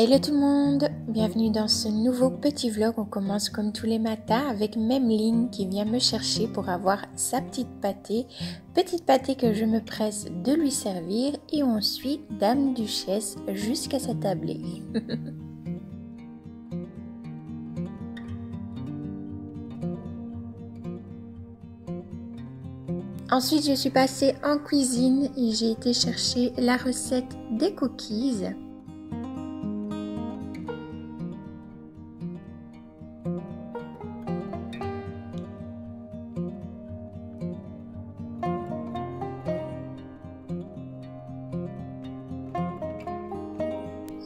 Hello tout le monde, bienvenue dans ce nouveau petit vlog. On commence comme tous les matins avec Memeline qui vient me chercher pour avoir sa petite pâtée que je me presse de lui servir et on suit Dame Duchesse jusqu'à sa tablée. Ensuite je suis passée en cuisine et j'ai été chercher la recette des cookies.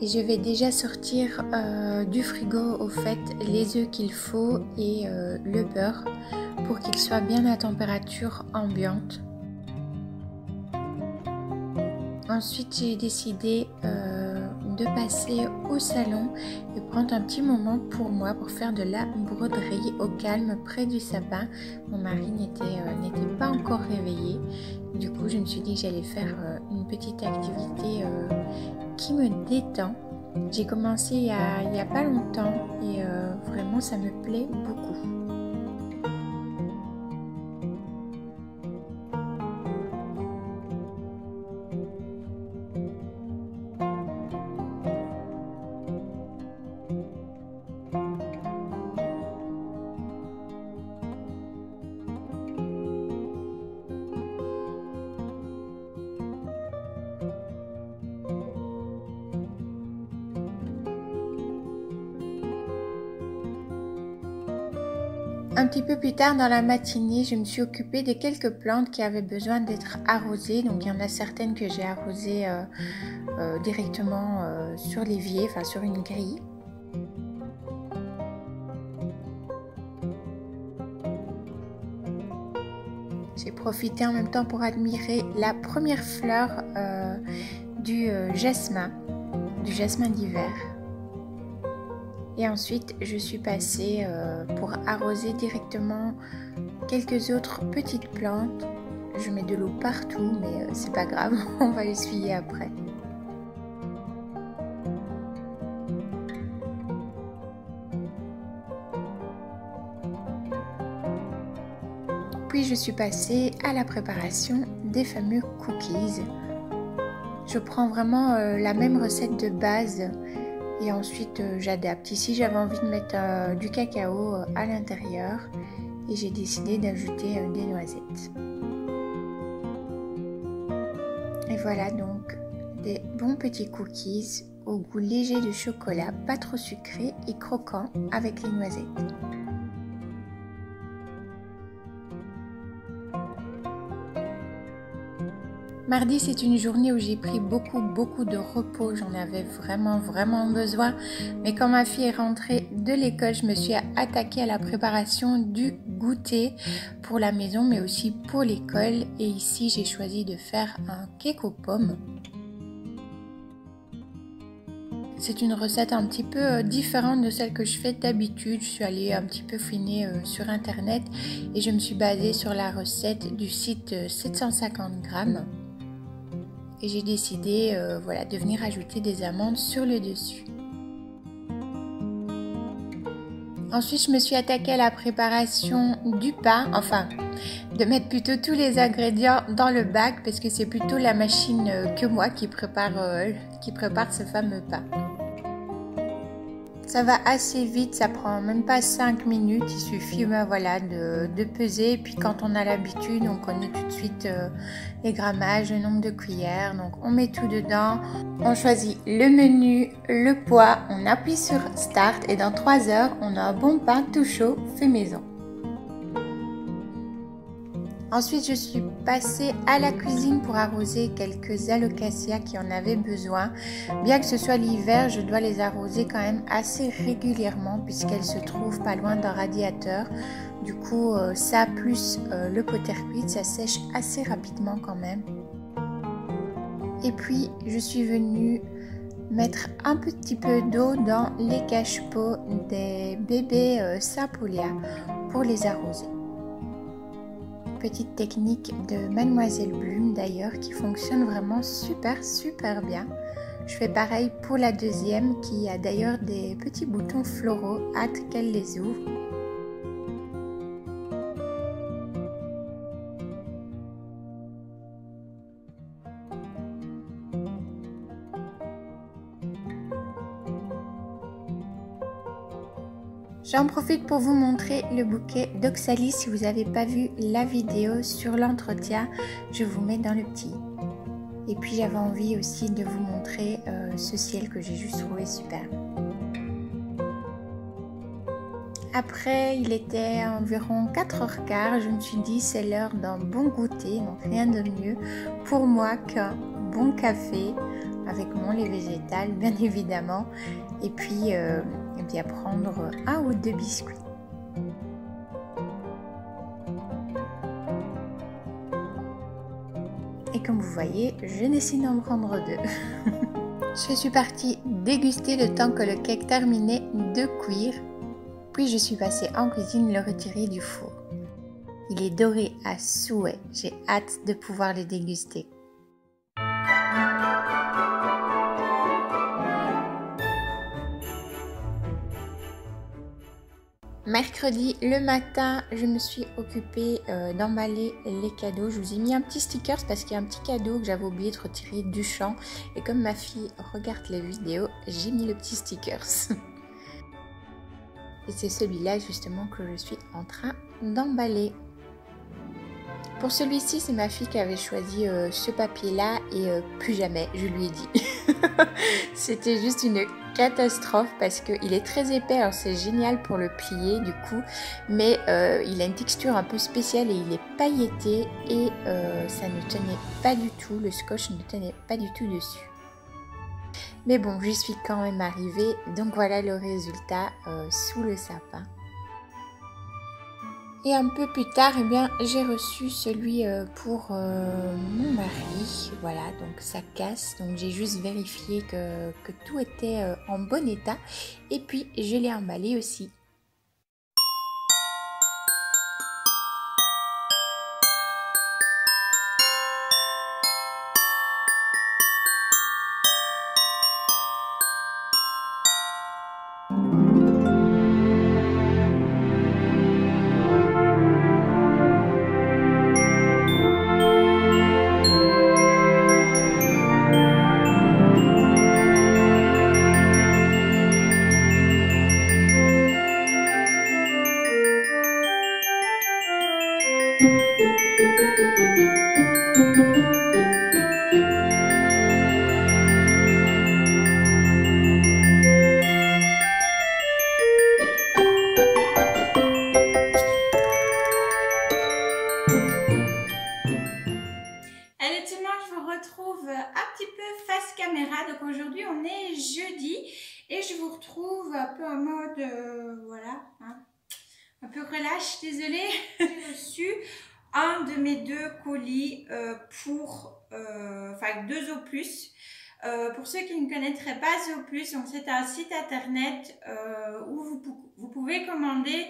Et je vais déjà sortir du frigo au fait les œufs qu'il faut et le beurre pour qu'ils soient bien à température ambiante. Ensuite j'ai décidé de passer au salon et prendre un petit moment pour moi pour faire de la broderie au calme près du sapin. Mon mari n'était pas encore réveillé. Du coup je me suis dit que j'allais faire une petite activité qui me détend. J'ai commencé il y a pas longtemps et vraiment ça me plaît beaucoup. Un petit peu plus tard dans la matinée, je me suis occupée de quelques plantes qui avaient besoin d'être arrosées. Donc il y en a certaines que j'ai arrosées directement sur l'évier, enfin sur une grille. J'ai profité en même temps pour admirer la première fleur du jasmin d'hiver. Et ensuite, je suis passée pour arroser directement quelques autres petites plantes. Je mets de l'eau partout, mais c'est pas grave, on va essuyer après. Puis je suis passée à la préparation des fameux cookies. Je prends vraiment la même recette de base. Et ensuite j'adapte. Ici j'avais envie de mettre du cacao à l'intérieur et j'ai décidé d'ajouter des noisettes. Et voilà donc des bons petits cookies au goût léger de chocolat, pas trop sucré et croquant avec les noisettes. Mardi, c'est une journée où j'ai pris beaucoup de repos. J'en avais vraiment besoin. Mais quand ma fille est rentrée de l'école, je me suis attaquée à la préparation du goûter pour la maison, mais aussi pour l'école. Et ici, j'ai choisi de faire un cake aux pommes. C'est une recette un petit peu différente de celle que je fais d'habitude. Je suis allée un petit peu fouiner sur internet et je me suis basée sur la recette du site 750 grammes. Et j'ai décidé de venir ajouter des amandes sur le dessus. Ensuite, je me suis attaquée à la préparation du pain, enfin, de mettre plutôt tous les ingrédients dans le bac parce que c'est plutôt la machine que moi qui prépare ce fameux pain. Ça va assez vite, ça prend même pas 5 minutes, il suffit de peser. Et puis quand on a l'habitude, on connaît tout de suite les grammages, le nombre de cuillères. Donc on met tout dedans, on choisit le menu, le poids, on appuie sur Start et dans 3 heures, on a un bon pain tout chaud fait maison. Ensuite, je suis passée à la cuisine pour arroser quelques alocasias qui en avaient besoin. Bien que ce soit l'hiver, je dois les arroser quand même assez régulièrement puisqu'elles se trouvent pas loin d'un radiateur. Du coup, ça plus le potter-quid, ça sèche assez rapidement quand même. Et puis, je suis venue mettre un petit peu d'eau dans les cache-pots des bébés Sapolia pour les arroser. Petite technique de Mademoiselle Bloom d'ailleurs qui fonctionne vraiment super bien. Je fais pareil pour la deuxième qui a d'ailleurs des petits boutons floraux, hâte qu'elle les ouvre. J'en profite pour vous montrer le bouquet d'Oxalis. Si vous n'avez pas vu la vidéo sur l'entretien, je vous mets dans le petit. Et puis j'avais envie aussi de vous montrer ce ciel que j'ai juste trouvé super. Après, il était environ 4h15, je me suis dit c'est l'heure d'un bon goûter, donc rien de mieux pour moi qu'un bon café avec mon lait végétal bien évidemment, et puis bien prendre un ou deux biscuits. Et comme vous voyez, je décide d'en prendre deux. Je suis partie déguster le temps que le cake terminait de cuire. Puis je suis passée en cuisine le retirer du four. Il est doré à souhait. J'ai hâte de pouvoir le déguster. Mercredi, le matin, je me suis occupée d'emballer les cadeaux. Je vous ai mis un petit sticker parce qu'il y a un petit cadeau que j'avais oublié de retirer du champ. Et comme ma fille regarde les vidéos, j'ai mis le petit sticker. Et c'est celui-là justement que je suis en train d'emballer. Pour celui-ci, c'est ma fille qui avait choisi ce papier-là et plus jamais, je lui ai dit. C'était juste une catastrophe parce qu'il est très épais, alors c'est génial pour le plier du coup, mais il a une texture un peu spéciale et il est pailleté et ça ne tenait pas du tout, le scotch ne tenait pas du tout dessus. Mais bon, j'y suis quand même arrivée, donc voilà le résultat sous le sapin. Et un peu plus tard, eh bien, j'ai reçu celui pour mon mari. Voilà, donc ça casse. Donc j'ai juste vérifié que tout était en bon état. Et puis je l'ai emballé aussi. Donc aujourd'hui on est jeudi et je vous retrouve un peu en mode voilà, hein, un peu relâche, désolée. J'ai reçu un de mes deux colis pour deux Zooplus. Pour ceux qui ne connaîtraient pas Zooplus, donc c'est un site internet où vous pouvez commander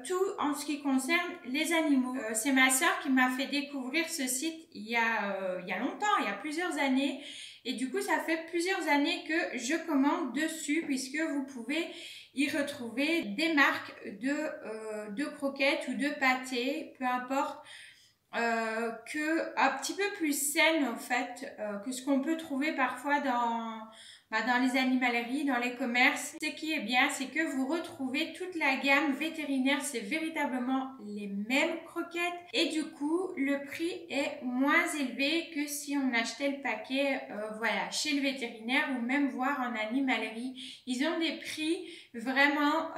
tout en ce qui concerne les animaux. C'est ma soeur qui m'a fait découvrir ce site il y a longtemps, il y a plusieurs années. Et du coup, ça fait plusieurs années que je commande dessus puisque vous pouvez y retrouver des marques de croquettes ou de pâtés, peu importe, un petit peu plus saines en fait que ce qu'on peut trouver parfois dans les animaleries, dans les commerces. Ce qui est bien, c'est que vous retrouvez toute la gamme vétérinaire, c'est véritablement les mêmes croquettes et du coup le prix est moins élevé que si on achetait le paquet voilà, chez le vétérinaire ou même voir en animalerie. Ils ont des prix vraiment,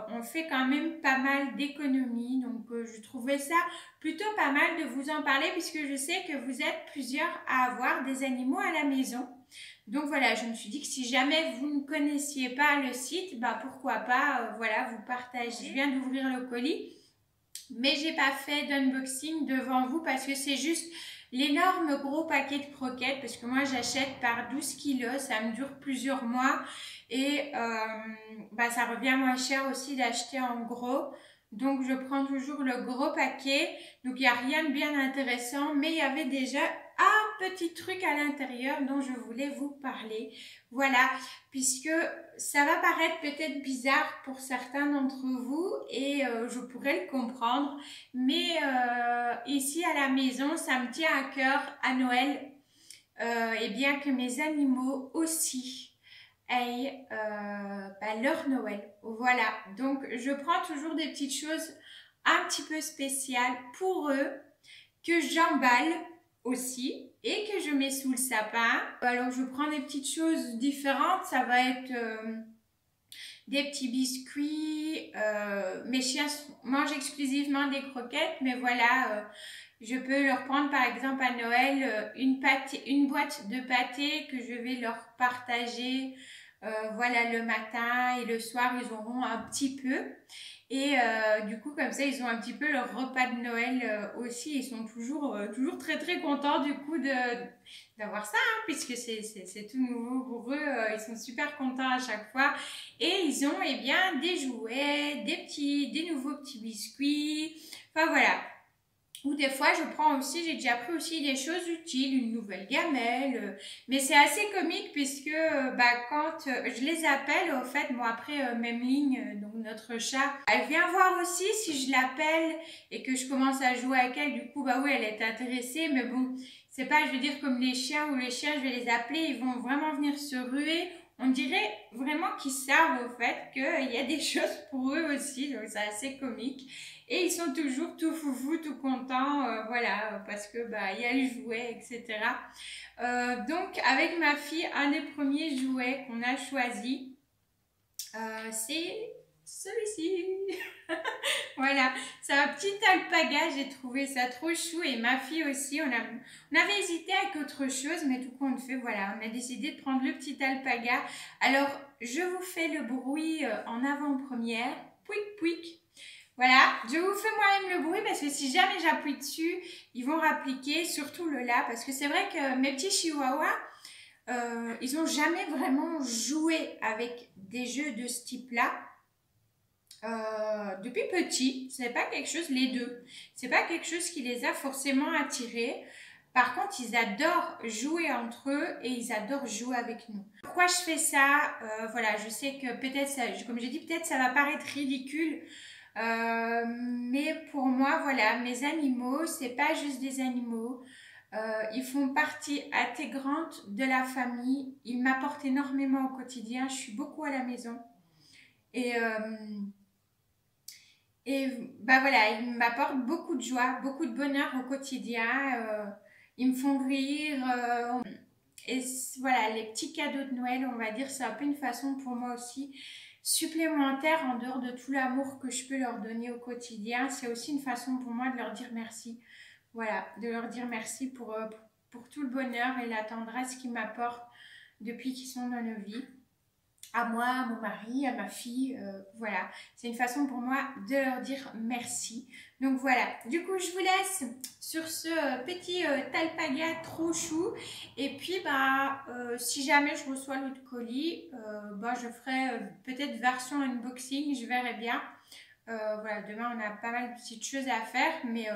on fait quand même pas mal d'économies, donc je trouvais ça plutôt pas mal de vous en parler puisque je sais que vous êtes plusieurs à avoir des animaux à la maison. Donc voilà, je me suis dit que si jamais vous ne connaissiez pas le site, bah pourquoi pas voilà, vous partager. Je viens d'ouvrir le colis, mais j'ai pas fait d'unboxing devant vous parce que c'est juste l'énorme gros paquet de croquettes parce que moi j'achète par 12 kilos, ça me dure plusieurs mois et ça revient moins cher aussi d'acheter en gros. Donc je prends toujours le gros paquet, donc il n'y a rien de bien intéressant, mais il y avait déjà un petit truc à l'intérieur dont je voulais vous parler. Voilà, puisque ça va paraître peut-être bizarre pour certains d'entre vous et je pourrais le comprendre, mais ici à la maison, ça me tient à cœur à Noël, et bien que mes animaux aussi aient leur Noël. Voilà, donc je prends toujours des petites choses un petit peu spéciales pour eux que j'emballe aussi et que je mets sous le sapin. Alors je prends des petites choses différentes, ça va être des petits biscuits. Mes chiens mangent exclusivement des croquettes, mais voilà, je peux leur prendre par exemple à Noël une boîte de pâté que je vais leur partager. Voilà, le matin et le soir, ils auront un petit peu. Et du coup, comme ça, ils ont un petit peu leur repas de Noël aussi. Ils sont toujours très très contents du coup d'avoir ça, hein, puisque c'est tout nouveau pour eux. Ils sont super contents à chaque fois. Et ils ont eh bien des jouets, des nouveaux petits biscuits. Enfin voilà. Ou des fois, je prends aussi, j'ai déjà pris aussi des choses utiles, une nouvelle gamelle. Mais c'est assez comique puisque quand je les appelle, au fait, bon après, même ligne, donc notre chat, elle vient voir aussi si je l'appelle et que je commence à jouer avec elle. Du coup, bah oui, elle est intéressée. Mais bon, c'est pas, je veux dire, comme les chiens ou les chiens, je vais les appeler, ils vont vraiment venir se ruer. On dirait vraiment qu'ils savent au fait qu'il y a des choses pour eux aussi. Donc c'est assez comique. Et ils sont toujours tout foufou, tout contents, voilà, parce que il y a le jouet, etc. Donc avec ma fille, un des premiers jouets qu'on a choisi, c'est celui-ci. Voilà, c'est un petit alpaga, j'ai trouvé ça trop chou et ma fille aussi, on avait hésité avec autre chose, mais tout compte fait, voilà, on a décidé de prendre le petit alpaga. Alors, je vous fais le bruit en avant-première, pouic pouic. Voilà, je vous fais moi-même le bruit parce que si jamais j'appuie dessus, ils vont rappliquer, surtout le là, parce que c'est vrai que mes petits chihuahuas, ils n'ont jamais vraiment joué avec des jeux de ce type-là. Depuis petit, c'est pas quelque chose, les deux, c'est pas quelque chose qui les a forcément attirés. Par contre, ils adorent jouer entre eux et ils adorent jouer avec nous. Pourquoi je fais ça? Voilà, je sais que peut-être, comme j'ai dit, peut-être ça va paraître ridicule. Mais pour moi, voilà, mes animaux, c'est pas juste des animaux. Ils font partie intégrante de la famille. Ils m'apportent énormément au quotidien. Je suis beaucoup à la maison. Et, voilà, ils m'apportent beaucoup de joie, beaucoup de bonheur au quotidien. Ils me font rire. Et voilà, les petits cadeaux de Noël, on va dire, c'est un peu une façon pour moi aussi supplémentaire en dehors de tout l'amour que je peux leur donner au quotidien. C'est aussi une façon pour moi de leur dire merci. Voilà, de leur dire merci pour tout le bonheur et la tendresse qu'ils m'apportent depuis qu'ils sont dans nos vies. À moi, à mon mari, à ma fille, voilà. C'est une façon pour moi de leur dire merci. Donc voilà, du coup je vous laisse sur ce petit alpaga trop chou. Et puis si jamais je reçois l'autre colis, je ferai peut-être version unboxing, je verrai bien. Voilà, demain on a pas mal de petites choses à faire, mais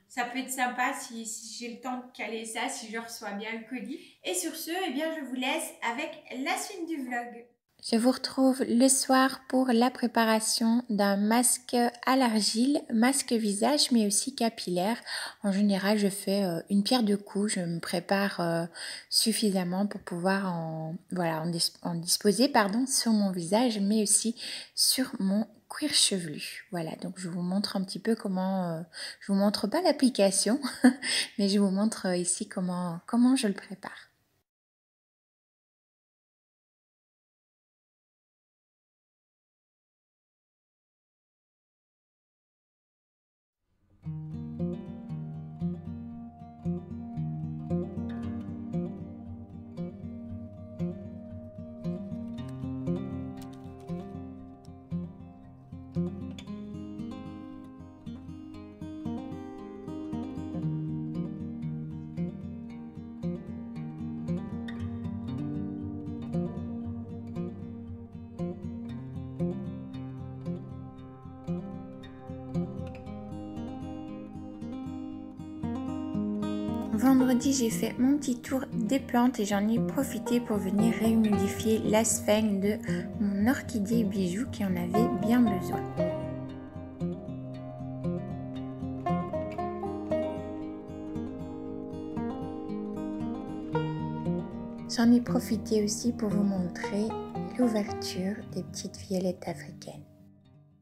ça peut être sympa si j'ai le temps de caler ça, si je reçois bien le colis. Et sur ce, eh bien je vous laisse avec la suite du vlog. Je vous retrouve le soir pour la préparation d'un masque à l'argile, masque visage mais aussi capillaire. En général, je fais une pierre deux coups, je me prépare suffisamment pour pouvoir en disposer sur mon visage mais aussi sur mon cuir chevelu. Voilà, donc je vous montre un petit peu comment, je vous montre pas l'application, mais je vous montre ici comment je le prépare. Vendredi, j'ai fait mon petit tour des plantes et j'en ai profité pour venir réhumidifier la sphène de mon orchidée bijou qui en avait bien besoin. J'en ai profité aussi pour vous montrer l'ouverture des petites violettes africaines.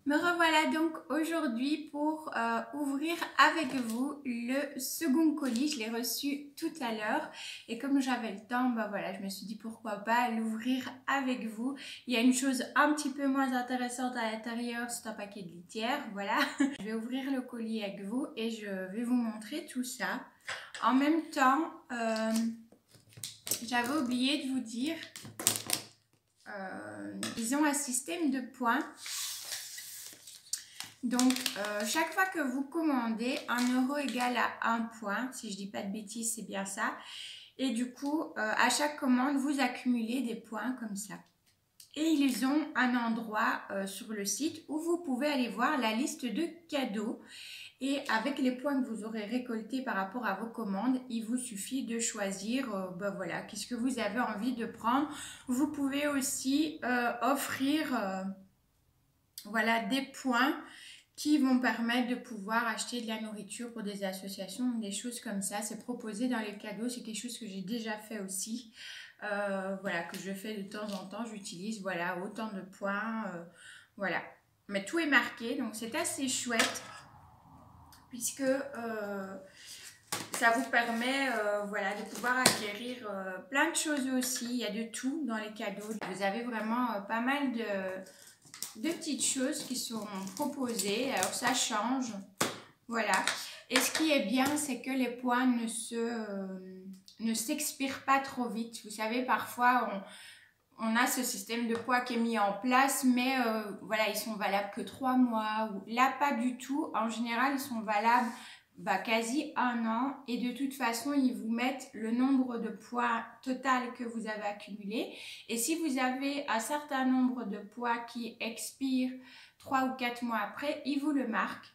Me revoilà donc aujourd'hui pour ouvrir avec vous le second colis. Je l'ai reçu tout à l'heure et comme j'avais le temps, bah voilà, je me suis dit pourquoi pas l'ouvrir avec vous. Il y a une chose un petit peu moins intéressante à l'intérieur, c'est un paquet de litière, voilà. Je vais ouvrir le colis avec vous et je vais vous montrer tout ça. En même temps, j'avais oublié de vous dire, ils ont un système de points. Donc, chaque fois que vous commandez, 1 € égale à 1 point. Si je dis pas de bêtises, c'est bien ça. Et du coup, à chaque commande, vous accumulez des points comme ça. Et ils ont un endroit sur le site où vous pouvez aller voir la liste de cadeaux. Et avec les points que vous aurez récoltés par rapport à vos commandes, il vous suffit de choisir, voilà, qu'est-ce que vous avez envie de prendre. Vous pouvez aussi offrir, voilà, des points qui vont permettre de pouvoir acheter de la nourriture pour des associations, des choses comme ça. C'est proposé dans les cadeaux, c'est quelque chose que j'ai déjà fait aussi. Voilà, que je fais de temps en temps, j'utilise, voilà, autant de points, voilà. Mais tout est marqué, donc c'est assez chouette, puisque ça vous permet, voilà, de pouvoir acquérir plein de choses aussi. Il y a de tout dans les cadeaux. Vous avez vraiment pas mal de petites choses qui sont proposées. Alors ça change, voilà. Et ce qui est bien, c'est que les points ne s'expirent pas trop vite. Vous savez, parfois on a ce système de points qui est mis en place, mais voilà, ils sont valables que 3 mois. Là, pas du tout. En général, ils sont valables quasi 1 an, et de toute façon ils vous mettent le nombre de points total que vous avez accumulé, et si vous avez un certain nombre de points qui expirent 3 ou 4 mois après, ils vous le marquent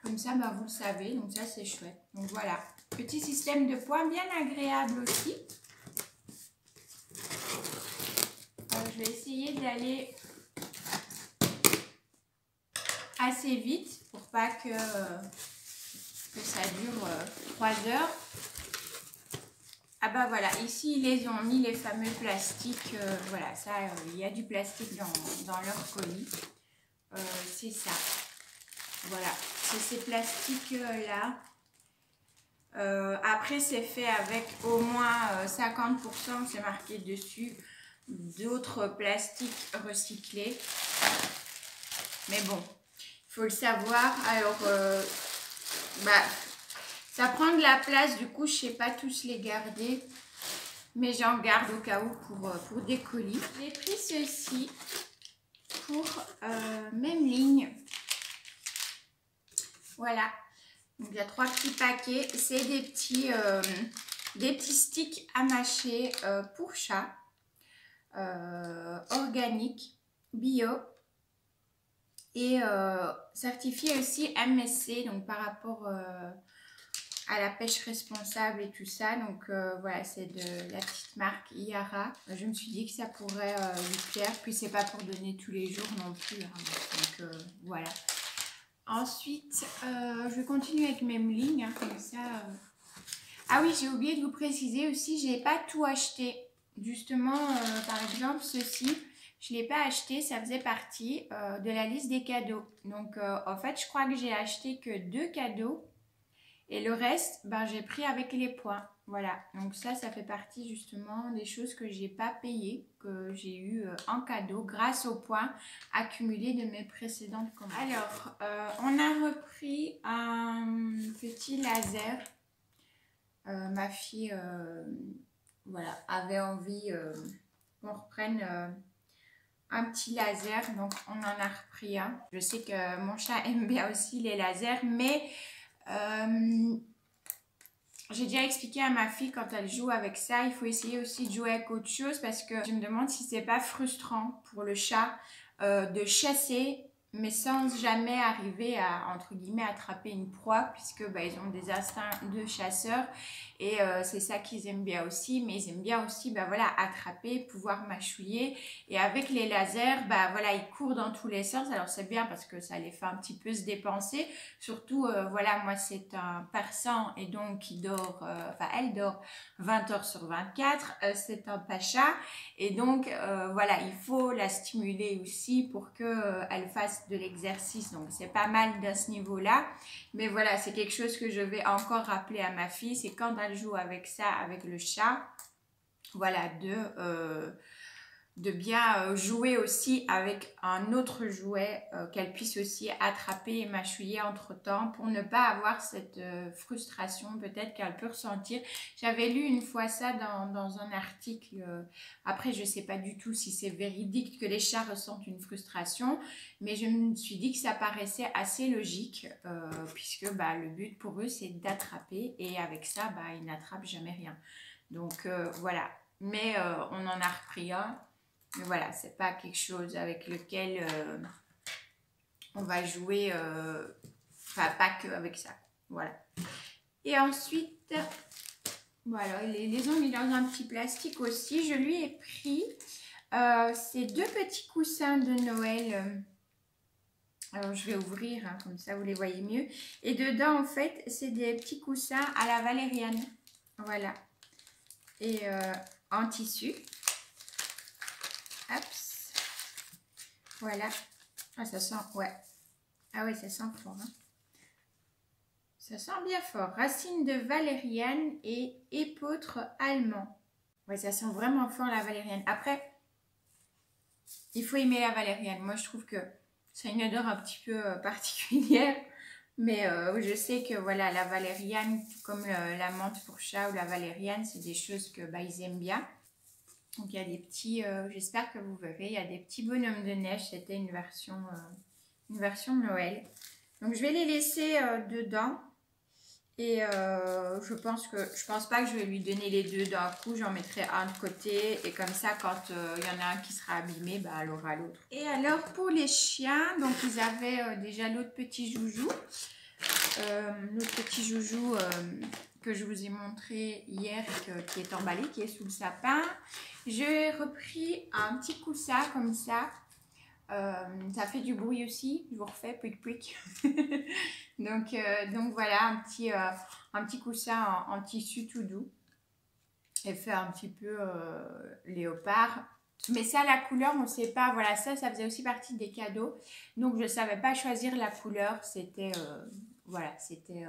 comme ça, vous le savez, donc ça c'est chouette. Donc voilà, petit système de points bien agréable aussi. Je vais essayer d'aller assez vite pour pas que ça dure 3 heures. Ah bah voilà, ici ils les ont mis, les fameux plastiques, voilà, ça, il y a du plastique dans leur colis, c'est ça, voilà, c'est ces plastiques là. Après c'est fait avec au moins 50%, c'est marqué dessus, d'autres plastiques recyclés, mais bon, il faut le savoir. Alors ça prend de la place, du coup je sais pas tous les garder, mais j'en garde au cas où pour des colis. J'ai pris ceci pour même ligne, voilà. Donc il y a 3 petits paquets, c'est des petits sticks à mâcher pour chat, organiques, bio, et certifié aussi MSC, donc par rapport à la pêche responsable et tout ça. Donc voilà, c'est de la petite marque Iara. Je me suis dit que ça pourrait lui plaire, puis c'est pas pour donner tous les jours non plus, hein. Donc voilà. Ensuite je vais continuer avec même ligne, hein, comme ça. Ah oui, j'ai oublié de vous préciser aussi, j'ai pas tout acheté. Justement, par exemple ceci, je ne l'ai pas acheté, ça faisait partie de la liste des cadeaux. Donc en fait, je crois que j'ai acheté que 2 cadeaux. Et le reste, j'ai pris avec les points. Voilà, donc ça fait partie justement des choses que j'ai pas payées, que j'ai eu en cadeau grâce aux points accumulés de mes précédentes commandes. Alors, on a repris un petit laser. Ma fille voilà, avait envie qu'on reprenne un petit laser, donc on en a repris un. Je sais que mon chat aime bien aussi les lasers, mais j'ai déjà expliqué à ma fille, quand elle joue avec ça, il faut essayer aussi de jouer avec autre chose, parce que je me demande si c'est pas frustrant pour le chat de chasser mais sans jamais arriver à, entre guillemets, attraper une proie, puisque ils ont des instincts de chasseurs, et c'est ça qu'ils aiment bien aussi, mais ils aiment bien aussi, voilà, attraper, pouvoir mâchouiller, et avec les lasers, voilà, ils courent dans tous les sens, alors c'est bien parce que ça les fait un petit peu se dépenser, surtout, voilà, moi c'est un persan, et donc il dort, elle dort 20 heures sur 24, c'est un pacha, et donc voilà, il faut la stimuler aussi pour qu'elle fasse de l'exercice, donc c'est pas mal de ce niveau-là, mais voilà, c'est quelque chose que je vais encore rappeler à ma fille, c'est quand elle joue avec ça, avec le chat, voilà, de bien jouer aussi avec un autre jouet qu'elle puisse aussi attraper et mâchouiller entre temps pour ne pas avoir cette frustration peut-être qu'elle peut ressentir. J'avais lu une fois ça dans un article, après je ne sais pas du tout si c'est véridique que les chats ressentent une frustration, mais je me suis dit que ça paraissait assez logique puisque le but pour eux c'est d'attraper et avec ça ils n'attrapent jamais rien. Donc voilà, mais on en a repris un. Mais voilà, c'est pas quelque chose avec lequel on va jouer, pas que avec ça. Voilà. Et ensuite, voilà, les ont mis dans un petit plastique aussi. Je lui ai pris ces deux petits coussins de Noël. Alors, je vais ouvrir, hein, comme ça vous les voyez mieux. Et dedans, en fait, c'est des petits coussins à la valériane. Voilà. Et en tissu. Hop. Voilà. Ah, ça sent, ouais. Ah ouais, ça sent fort. Hein. Ça sent bien fort. Racine de valériane et épeautre allemand. Ouais, ça sent vraiment fort la valériane. Après, il faut aimer la valériane. Moi, je trouve que ça a une odeur un petit peu particulière. Mais je sais que voilà, la valériane, comme la menthe pour chat ou la valériane, c'est des choses que ils aiment bien. Donc il y a des petits, j'espère que vous verrez, il y a des petits bonhommes de neige, c'était une version Noël. Donc je vais les laisser dedans et je pense pas que je vais lui donner les deux d'un coup, j'en mettrai un de côté et comme ça quand il y en a un qui sera abîmé, elle aura l'autre. Et alors pour les chiens, donc ils avaient déjà l'autre petit joujou, que je vous ai montré hier et qui est emballé, qui est sous le sapin. J'ai repris un petit coussin comme ça. Ça fait du bruit aussi, je vous refais, pouic pouic. donc voilà, un petit coussin en tissu tout doux. Et fait un petit peu léopard. Mais ça, la couleur, on ne sait pas. Voilà, ça faisait aussi partie des cadeaux. Donc, je ne savais pas choisir la couleur. C'était, voilà, c'était...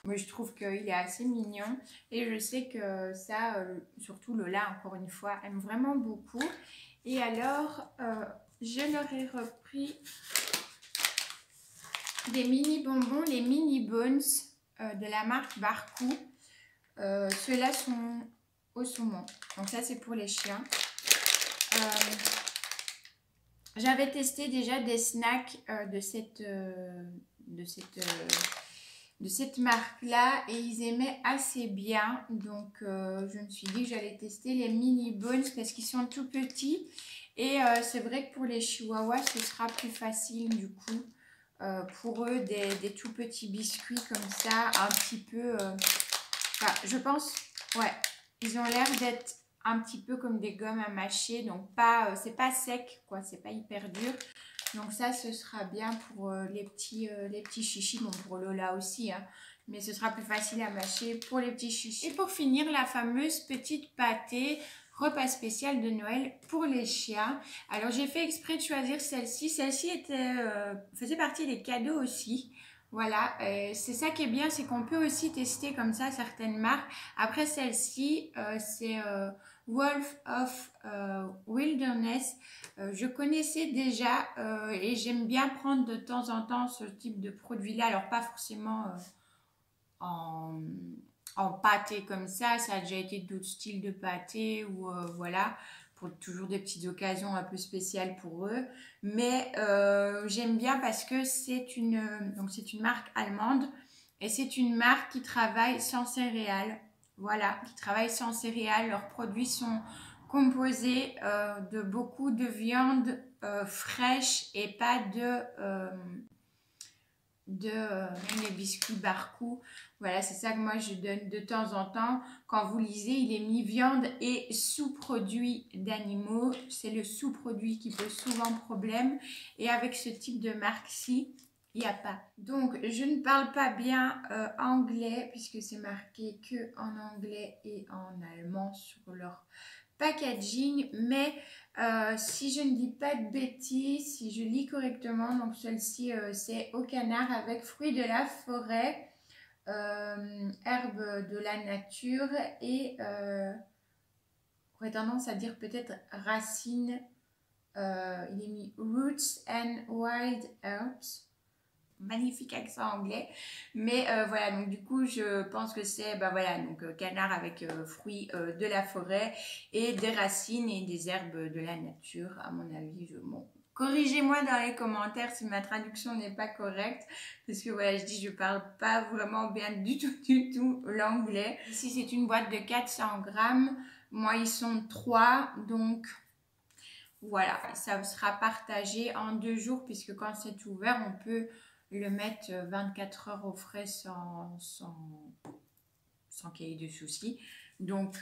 Mais je trouve qu'il est assez mignon. Et je sais que ça, surtout Lola, encore une fois, aime vraiment beaucoup. Et alors, je leur ai repris des mini bonbons, les mini bones de la marque Barcou. Ceux-là sont au saumon. Donc ça, c'est pour les chiens. J'avais testé déjà des snacks de cette marque-là et ils aimaient assez bien. Donc, je me suis dit que j'allais tester les mini bones parce qu'ils sont tout petits. Et c'est vrai que pour les chihuahuas, ce sera plus facile du coup. Pour eux, des tout petits biscuits comme ça, un petit peu... je pense, ouais, ils ont l'air d'être un petit peu comme des gommes à mâcher. Donc, c'est pas sec, quoi, c'est pas hyper dur. Donc ça, ce sera bien pour les petits chichis, bon pour Lola aussi, hein, mais ce sera plus facile à mâcher pour les petits chichis. Et pour finir, la fameuse petite pâtée, repas spécial de Noël pour les chiens. Alors j'ai fait exprès de choisir celle-ci. Celle-ci faisait partie des cadeaux aussi. Voilà, c'est ça qui est bien, c'est qu'on peut aussi tester comme ça certaines marques. Après celle-ci, c'est Wolf of Wilderness. Je connaissais déjà et j'aime bien prendre de temps en temps ce type de produit-là. Alors pas forcément en pâté comme ça a déjà été d'autres styles de pâté ou voilà, pour toujours des petites occasions un peu spéciales pour eux. Mais j'aime bien parce que c'est une marque allemande et c'est une marque qui travaille sans céréales. Voilà, qui travaille sans céréales. Leurs produits sont composés de beaucoup de viande fraîche et pas même les biscuits Barcou. Voilà, c'est ça que moi je donne de temps en temps. Quand vous lisez, il est mis viande et sous-produits d'animaux. C'est le sous-produit qui pose souvent problème. Et avec ce type de marque-ci, il n'y a pas. Donc, je ne parle pas bien anglais puisque c'est marqué que en anglais et en allemand sur leur packaging, mais si je ne dis pas de bêtises, si je lis correctement, donc celle-ci c'est au canard avec fruits de la forêt, herbes de la nature et j'aurais tendance à dire peut-être racines, il est mis roots and wild herbs. Magnifique accent anglais, mais voilà, donc du coup je pense que c'est voilà, donc canard avec fruits de la forêt et des racines et des herbes de la nature, à mon avis. Bon, corrigez-moi dans les commentaires si ma traduction n'est pas correcte, parce que voilà, je dis je parle pas vraiment bien du tout l'anglais. Ici c'est une boîte de 400 grammes, moi ils sont 3, donc voilà, ça sera partagé en 2 jours puisque quand c'est ouvert on peut le mettre 24 heures au frais sans qu'il y ait de soucis. Donc,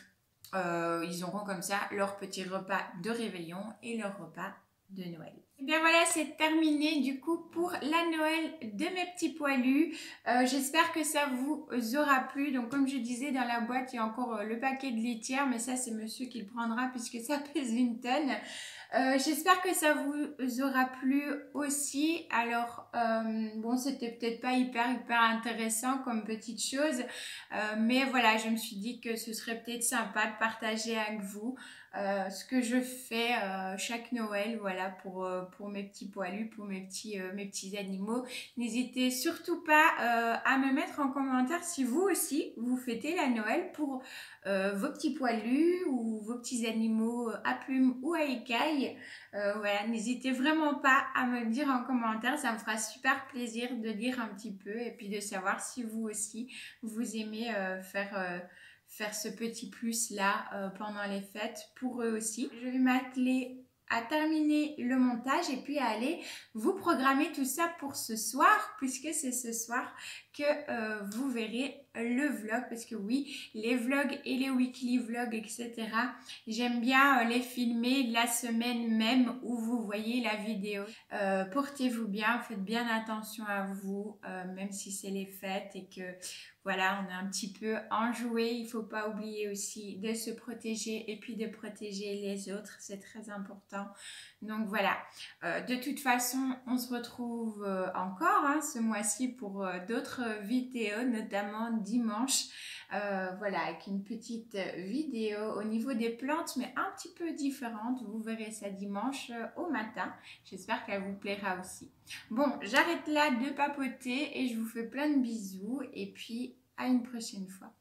ils auront comme ça leur petit repas de réveillon et leur repas de Noël. Et bien voilà, c'est terminé du coup pour la Noël de mes petits poilus. J'espère que ça vous aura plu. Donc comme je disais, dans la boîte, il y a encore le paquet de litière, mais ça c'est monsieur qui le prendra puisque ça pèse 1 tonne. J'espère que ça vous aura plu aussi. Alors bon, c'était peut-être pas hyper intéressant comme petite chose, mais voilà, je me suis dit que ce serait peut-être sympa de partager avec vous ce que je fais chaque Noël, voilà, pour mes petits poilus, pour mes petits animaux. N'hésitez surtout pas à me mettre en commentaire si vous aussi vous fêtez la Noël pour vos petits poilus ou vos petits animaux à plumes ou à écailles. Voilà, n'hésitez vraiment pas à me le dire en commentaire, ça me fera super plaisir de lire un petit peu et puis de savoir si vous aussi vous aimez faire ce petit plus là pendant les fêtes pour eux aussi. Je vais m'atteler à terminer le montage et puis à aller vous programmer tout ça pour ce soir, puisque c'est ce soir que vous verrez le vlog, parce que oui, les vlogs et les weekly vlogs, etc. j'aime bien les filmer la semaine même où vous voyez la vidéo. Portez-vous bien, faites bien attention à vous, même si c'est les fêtes et que voilà, on est un petit peu enjoué. Il ne faut pas oublier aussi de se protéger et puis de protéger les autres. C'est très important. Donc voilà, de toute façon, on se retrouve encore ce mois-ci pour d'autres vidéos, notamment dimanche. Voilà, avec une petite vidéo au niveau des plantes, mais un petit peu différente. Vous verrez ça dimanche au matin. J'espère qu'elle vous plaira aussi. Bon, j'arrête là de papoter et je vous fais plein de bisous et puis à une prochaine fois.